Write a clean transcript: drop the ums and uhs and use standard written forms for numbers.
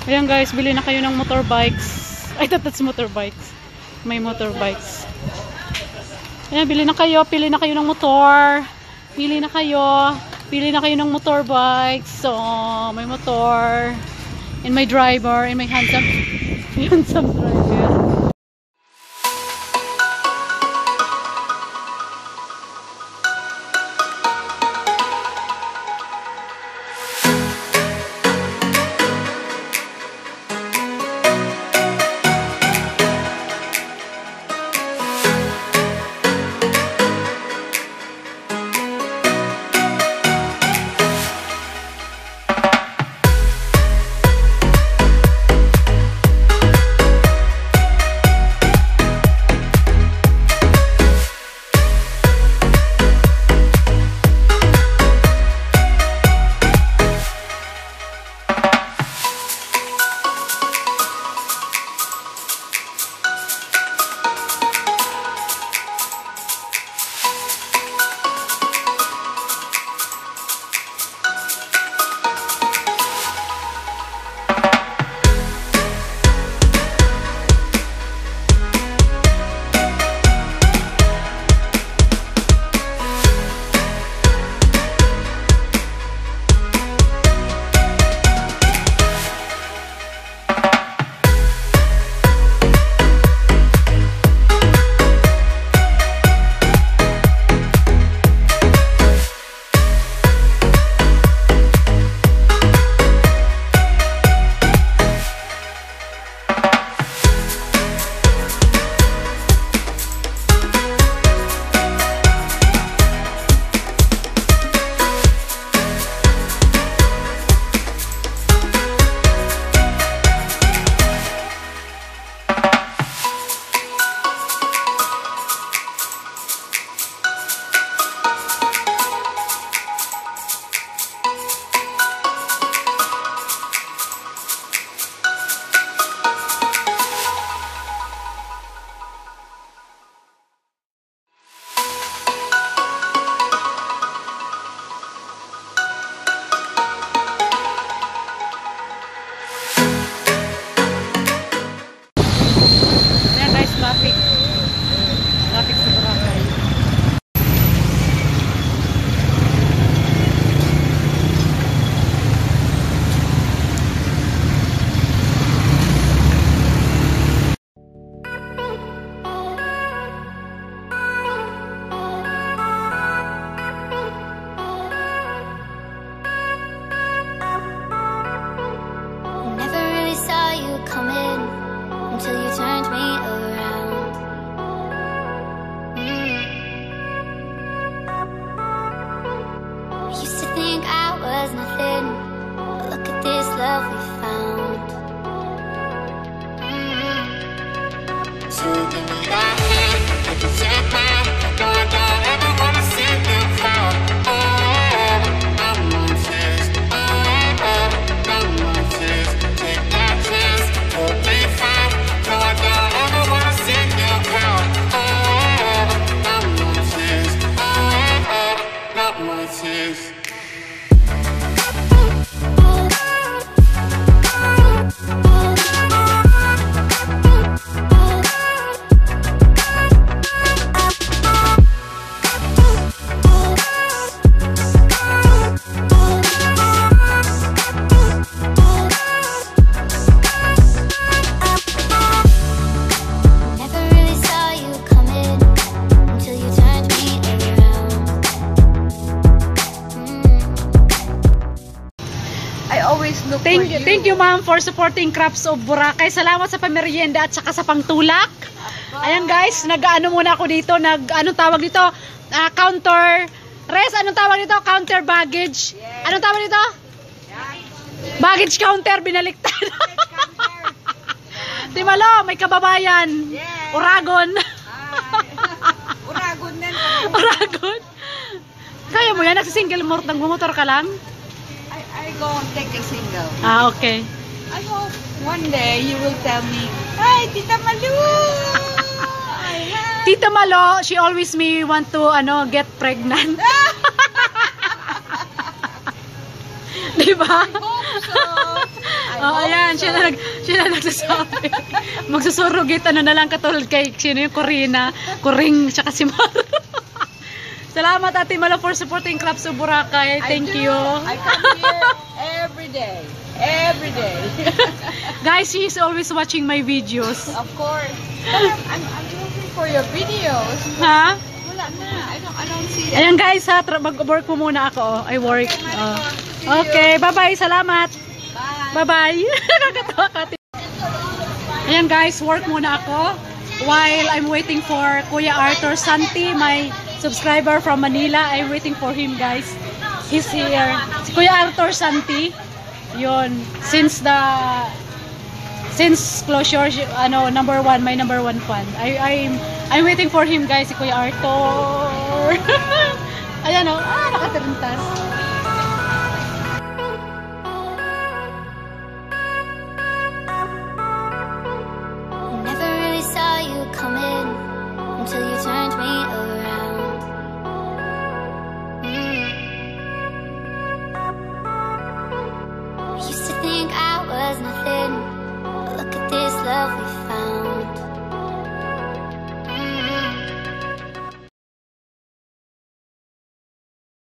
Ayan guys, bili na kayo ng motorbikes. I thought that's motorbikes. May motorbikes. Ayan, bili na kayo. Pili na kayo ng motor. Pili na kayo. Pili na kayo ng motorbikes. So, may motor. And my driver. And my handsome driver. Traffic sa Boracay. Never really saw you coming until you turned me around. I used to think I was nothing, but look at this love we found. So give me that hand, I can take back. No, I don't ever wanna see you fall. No more tears. No more tears. Take that chance, you'll be fine. No, I don't ever wanna see you fall. No more tears. No more tears. Never really saw you coming until you turned me around. I always look for you. Thank you ma'am for supporting Crafts of Boracay. Salamat sa pamerienda at saka sa pangtulak. Ayan guys, nag-ano muna ako dito, anong tawag dito? Counter. Res, anong tawag dito? Counter baggage. Yes. Anong tawag dito? Yan. Baggage counter, binaliktad. Timalo, may kababayan. Yes. Uragon. Uragon din. Uragon. Kaya mo yan, nagsisingle motor ka lang? I go and take a single. Ah, okay. I hope one day you will tell me, "Hi, Tita Malu." Tita Malo, she always want to get pregnant. Di ba? I Oh, hope ayan, so. siya na nagsasabi. Magsusurrogate, ano na lang katulad kay, sino yung Corina, Kuring, tsaka si Mar. Salamat Ate Malo for supporting Clubs of Boracay. Thank you. I come here every day. Every day. Guys, she is always watching my videos. Of course. But I'm looking for your videos. Ha? Wala na. I don't see it. Ayan guys ha, mag-work po muna ako. Oh. I work. Oh. Okay, bye-bye. Salamat. Bye. Bye-bye. Nakakatawa ka. Ayan guys, work muna ako while I'm waiting for Kuya Arthur Santi, my subscriber from Manila. I'm waiting for him guys. He's here. Si Kuya Arthur Santi. Yun. Since closure, ano, my number one fan. I'm waiting for him guys, si Kuya Arthur. Ayan o, nakatarintas. Never really saw you coming until you turned me around. I used to think I was nothing, but look at this love we